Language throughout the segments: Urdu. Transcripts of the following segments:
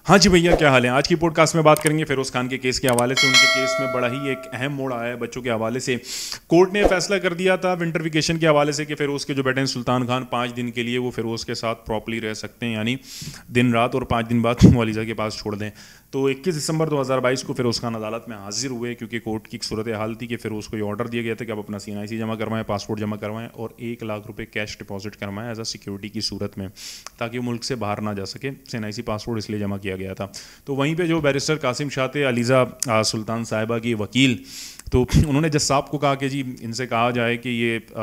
ہاں جی بھیا، کیا حال ہے؟ آج کی پوڈ کاسٹ میں بات کریں گے فیروز خان کے کیس کے حوالے سے. ان کے کیس میں بڑا ہی ایک اہم موڑ آیا ہے بچوں کے حوالے سے. کورٹ نے فیصلہ کر دیا تھا ونٹر ویکیشن کے حوالے سے کہ فیروز کے جو بیٹے ہیں سلطان خان 5 دن کے لیے وہ فیروز کے ساتھ پراپرلی رہ سکتے ہیں، یعنی دن رات، اور 5 دن بعد وہ علیزہ کے پاس چھوڑ دیں. تو 21 دسمبر 2022 کو فیروز خان عدالت میں حاضر ہوئے، کیونکہ کورٹ کی ایک صورت حال تھی کہ فیروز کو یہ آرڈر دیا گیا تھا کہ آپ اپنا CNIC جمع کروائیں، پاسپورٹ جمع کروائیں اور 1 لاکھ روپے کیش ڈپازٹ کروائیں ایز اے سیکیورٹی کی صورت میں، تاکہ وہ ملک سے باہر نہ جا سکے. CNIC پاسپورٹ اس لیے جمع کیا گیا تھا. تو وہیں پہ جو بیرسٹر قاسم شاہ تھے، علیزہ سلطان صاحبہ کی وکیل، تو انہوں نے جج صاحب کو کہا کہ جی ان سے کہا جائے کہ یہ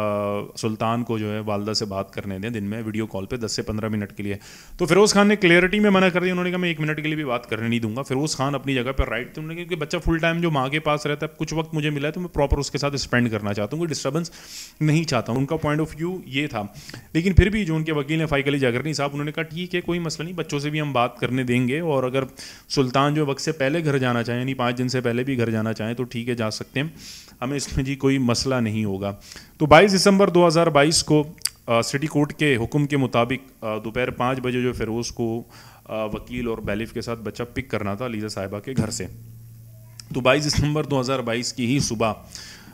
سلطان کو جو ہے والدہ سے بات کرنے دیں دن میں ویڈیو کال پہ 10 سے 15 منٹ کے لیے. تو فیروز خان نے کلیئرٹی میں منع کر دیا. انہوں نے کہا میں 1 منٹ کے لیے بھی بات کرنے نہیں دوں گا. فیروز خان اپنی جگہ پر رائٹ تھے. انہوں نے کہا کہ بچہ فل ٹائم جو ماں کے پاس رہتا ہے، کچھ وقت مجھے ملا ہے تو میں پراپر اس کے ساتھ اسپینڈ کرنا چاہتا ہوں، کوئی ڈسٹربنس نہیں چاہتا ہوں. ان کا پوائنٹ آف ویو یہ تھا. لیکن پھر بھی جو ان کے وکیل ہیں فائق علی جاگرنی صاحب، انہوں نے کہا ٹھیک ہے کوئی مسئلہ نہیں، بچوں سے بھی ہم بات کرنے دیں گے، اور اگر سلطان جو وقت سے پہلے گھر جانا چاہیں، یعنی 5 دن سے پہلے بھی گھر جانا چاہیں تو ٹھیک ہے جا سکتے ہیں، ہمیں اس میں جی کوئی مسئلہ نہیں ہوگا. تو 22 دسمبر 2022 کو سٹی کورٹ کے حکم کے مطابق دوپہر 5 بجے جو فیروز کو وکیل اور بیلف کے ساتھ بچہ پک کرنا تھا علیزہ صاحبہ کے گھر سے. تو 22 دسمبر 2022 کی ہی صبح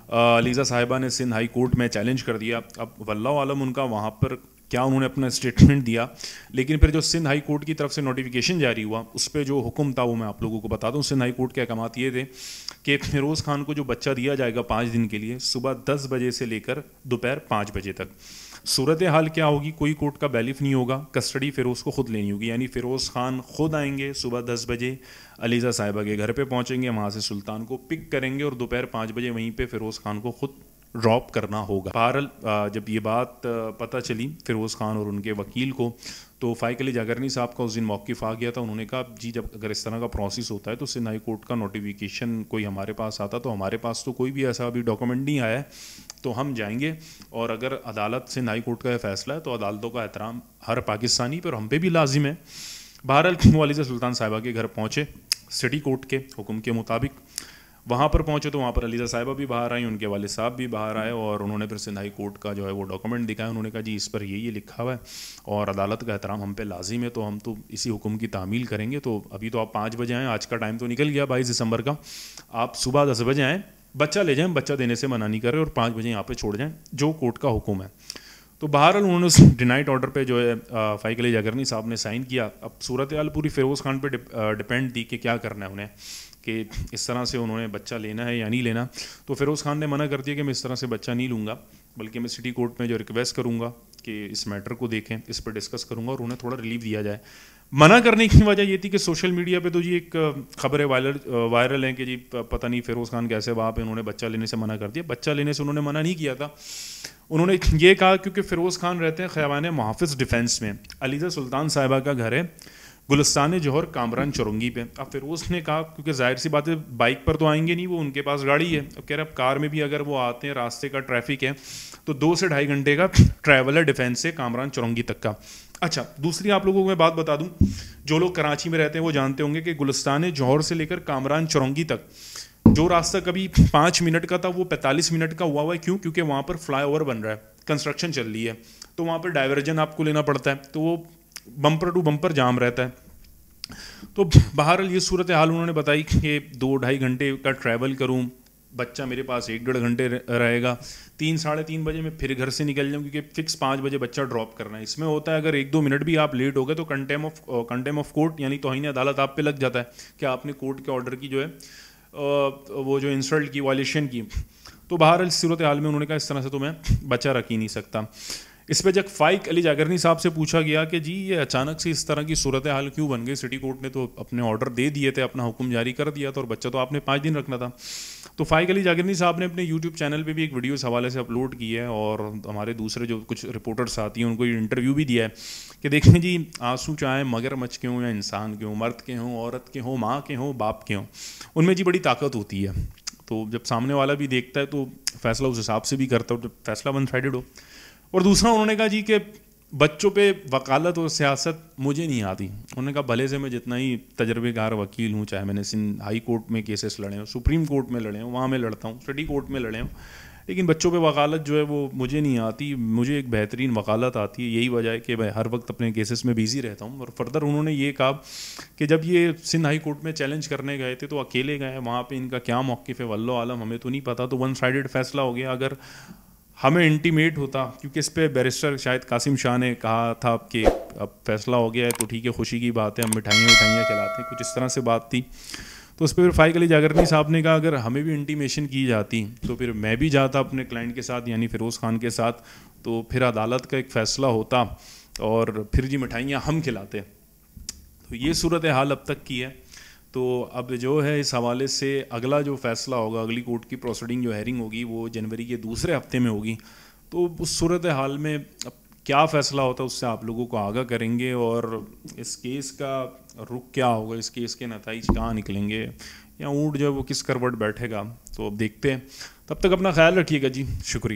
علیزہ صاحبہ نے سندھ ہائی کورٹ میں چیلنج کر دیا. اب واللہ عالم ان کا وہاں پر کیا انہوں نے اپنا اسٹیٹمنٹ دیا، لیکن پھر جو سندھ ہائی کورٹ کی طرف سے نوٹیفیکیشن جاری ہوا اس پہ جو حکم تھا وہ میں آپ لوگوں کو بتا دوں. سندھ ہائی کورٹ کے احکامات یہ تھے کہ فیروز خان کو جو بچہ دیا جائے گا 5 دن کے لیے، صبح 10 بجے سے لے کر دوپہر 5 بجے تک. صورت حال کیا ہوگی؟ کوئی کورٹ کا بیلف نہیں ہوگا، کسٹڈی فیروز کو خود لینی ہوگی. یعنی فیروز خان خود آئیں گے صبح 10 بجے علیزہ صاحبہ کے گھر پہ پہنچیں گے، وہاں سے سلطان کو پک کریں گے اور دوپہر 5 بجے وہیں پہ فیروز خان کو خود ڈراپ کرنا ہوگا. بہرحال جب یہ بات پتہ چلی فیروز خان اور ان کے وکیل کو، تو فائق علی جاگرنی صاحب کا اس دن موقف آ گیا تھا. انہوں نے کہا جی جب اگر اس طرح کا پروسیس ہوتا ہے تو سندھ ہائی کورٹ کا نوٹیفیکیشن کوئی ہمارے پاس آتا، تو ہمارے پاس تو کوئی بھی ایسا ابھی ڈاکومنٹ نہیں آیا ہے، تو ہم جائیں گے. اور اگر عدالت سندھ ہائی کورٹ کا یہ فیصلہ ہے تو عدالتوں کا احترام ہر پاکستانی پہ اور ہم پہ بھی لازم ہے. بہرحال وہ علیزہ سلطان صاحبہ کے گھر پہنچے سٹی کورٹ کے حکم کے مطابق. وہاں پر پہنچے تو وہاں پر علیزہ صاحبہ بھی باہر آئیں، ان کے والد صاحب بھی باہر آئے، اور انہوں نے پھر سندھ ہائی کورٹ کا جو ہے وہ ڈاکومنٹ دکھایا. انہوں نے کہا جی اس پر یہ لکھا ہوا ہے اور عدالت کا احترام ہم پہ لازم ہے، تو ہم تو اسی حکم کی تعمیل کریں گے. تو ابھی تو آپ 5 بجے آئیں، آج کا ٹائم تو نکل گیا 22 دسمبر کا، آپ صبح 10 بجے آئیں، بچہ لے جائیں، بچہ دینے سے منع نہیں کر رہے، اور 5 بجے یہاں پہ چھوڑ جائیں جو کورٹ کا حکم ہے. تو بہرحال انہوں نے اس ڈینائٹ آرڈر پہ جو ہے فائق علی جاگرنی صاحب نے سائن کیا. اب صورتحال پوری فیروز خان پہ ڈپینڈ تھی کہ کیا کرنا ہے انہیں، کہ اس طرح سے انہوں نے بچہ لینا ہے یا نہیں لینا. تو فیروز خان نے منع کر دیا کہ میں اس طرح سے بچہ نہیں لوں گا، بلکہ میں سٹی کورٹ میں جو ریکویسٹ کروں گا کہ اس میٹر کو دیکھیں، اس پہ ڈسکس کروں گا اور انہیں تھوڑا ریلیف دیا جائے. منع کرنے کی وجہ یہ تھی کہ سوشل میڈیا پہ تو جی ایک خبریں وائرل ہیں کہ جی پتہ نہیں فیروز خان کیسے باپ ہیں، انہوں نے بچہ لینے سے منع کر دیا. بچہ لینے سے انہوں نے منع نہیں کیا تھا. انہوں نے یہ کہا کیونکہ فیروز خان رہتے ہیں خیابان محافظ ڈیفینس میں، علیزہ سلطان صاحبہ کا گھر ہے گلستان جوہر کامران چورنگی پہ. اب فیروز نے کہا کیونکہ ظاہر سی بات ہے بائک پر تو آئیں گے نہیں، وہ ان کے پاس گاڑی ہے. اب کہہ رہے اب کار میں بھی اگر وہ آتے ہیں، راستے کا ٹریفک ہے تو 2 سے 2.5 گھنٹے کا ٹریول ہے ڈیفینس سے کامران چورنگی تک کا. اچھا دوسری آپ لوگوں کو میں بات بتا دوں، جو لوگ کراچی میں رہتے ہیں وہ جانتے ہوں گے کہ گلستان جوہر سے لے کر کامران چورنگی تک جو راستہ کبھی 5 منٹ کا تھا وہ 45 منٹ کا ہوا ہے. کیوں؟ کیونکہ وہاں پر فلائی اوور بن رہا ہے، کنسٹرکشن چل رہی ہے، تو وہاں پر ڈائیورجن آپ کو لینا پڑتا ہے، تو وہ بمپر ٹو بمپر جام رہتا ہے. تو بہرحال یہ صورتحال انہوں نے بتائی کہ 2-2.5 گھنٹے کا ٹریول کروں، بچہ میرے پاس 1-1.5 گھنٹے رہے گا، 3-3:30 بجے میں پھر گھر سے نکل جاؤں کیونکہ فکس 5 بجے بچہ ڈراپ کرنا ہے. اس میں ہوتا ہے اگر 1-2 منٹ بھی آپ لیٹ ہو گئے تو کنٹیم آف کورٹ یعنی توہین عدالت آپ پہ لگ جاتا ہے کہ آپ نے کورٹ کے آرڈر کی جو ہے وہ جو انسلٹ کی، وائلیشن کی. تو بہرحال اس صورتحال میں انہوں نے کہا اس طرح سے تو میں بچہ رکھ ہی نہیں سکتا. اس پہ جب فائق علی جاگرنی صاحب سے پوچھا گیا کہ جی یہ اچانک سے اس طرح کی صورتحال کیوں بن گئی، سٹی کورٹ نے تو اپنے آرڈر دے دیے تھے، اپنا حکم جاری کر دیا تھا اور بچہ تو آپ نے 5 دن رکھنا تھا. تو فائق علی جاگرنی صاحب نے اپنے یوٹیوب چینل پہ بھی ایک ویڈیو اس حوالے سے اپلوڈ کی ہے، اور ہمارے دوسرے جو کچھ رپورٹر ساتھی ہیں ان کو یہ انٹرویو بھی دیا ہے کہ دیکھیں جی آنسو چاہے مگر مچھ کے ہوں یا انسان کے ہوں، مرد کے ہوں، عورت کے ہوں، ماں کے ہوں، باپ کے ہوں، ان میں جی بڑی طاقت ہوتی ہے. تو جب سامنے والا بھی دیکھتا ہے تو فیصلہ اس حساب سے بھی کرتا ہے، جب فیصلہ ون سائیڈڈ ہو. اور دوسرا انہوں نے کہا جی کہ بچوں پہ وکالت اور سیاست مجھے نہیں آتی. انہوں نے کہا بھلے سے میں جتنا ہی تجربے کار وکیل ہوں، چاہے میں نے سندھ ہائی کورٹ میں کیسز لڑے ہوں، سپریم کورٹ میں لڑے ہوں، وہاں میں لڑتا ہوں، سٹی کورٹ میں لڑے ہوں، لیکن بچوں پہ وکالت جو ہے وہ مجھے نہیں آتی. مجھے ایک بہترین وکالت آتی ہے. یہی وجہ ہے کہ میں ہر وقت اپنے کیسز میں بیزی رہتا ہوں. اور فردر انہوں نے یہ کہا کہ جب یہ سندھ ہائی کورٹ میں چیلنج کرنے گئے تھے تو اکیلے گئے, وہاں پہ ان کا کیا موقف ہے واللہ عالم, ہمیں تو نہیں پتہ. تو ون سائیڈڈ فیصلہ ہو گیا. اگر ہمیں انٹیمیٹ ہوتا, کیونکہ اس پہ بیرسٹر شاید قاسم شاہ نے کہا تھا کہ اب فیصلہ ہو گیا ہے تو ٹھیک ہے, خوشی کی بات ہے, ہم مٹھائیاں کھلاتے ہیں, کچھ اس طرح سے بات تھی. تو اس پہ پھر فائق علی جاگرنی صاحب نے کہا اگر ہمیں بھی انٹیمیشن کی جاتی تو پھر میں بھی جاتا اپنے کلائنٹ کے ساتھ یعنی فیروز خان کے ساتھ, تو پھر عدالت کا ایک فیصلہ ہوتا اور پھر جی مٹھائیاں ہم کھلاتے. تو یہ صورت حال اب تک کی ہے. تو اب جو ہے اس حوالے سے اگلا جو فیصلہ ہوگا, اگلی کورٹ کی پروسیڈنگ جو ہیئرنگ ہوگی وہ جنوری کے دوسرے ہفتے میں ہوگی. تو اس صورت حال میں اب کیا فیصلہ ہوتا ہے اس سے آپ لوگوں کو آگاہ کریں گے, اور اس کیس کا رخ کیا ہوگا, اس کیس کے نتائج کہاں نکلیں گے, یا اونٹ جو ہے وہ کس کروٹ بیٹھے گا, تو اب دیکھتے ہیں. تب تک اپنا خیال رکھیے گا جی, شکریہ.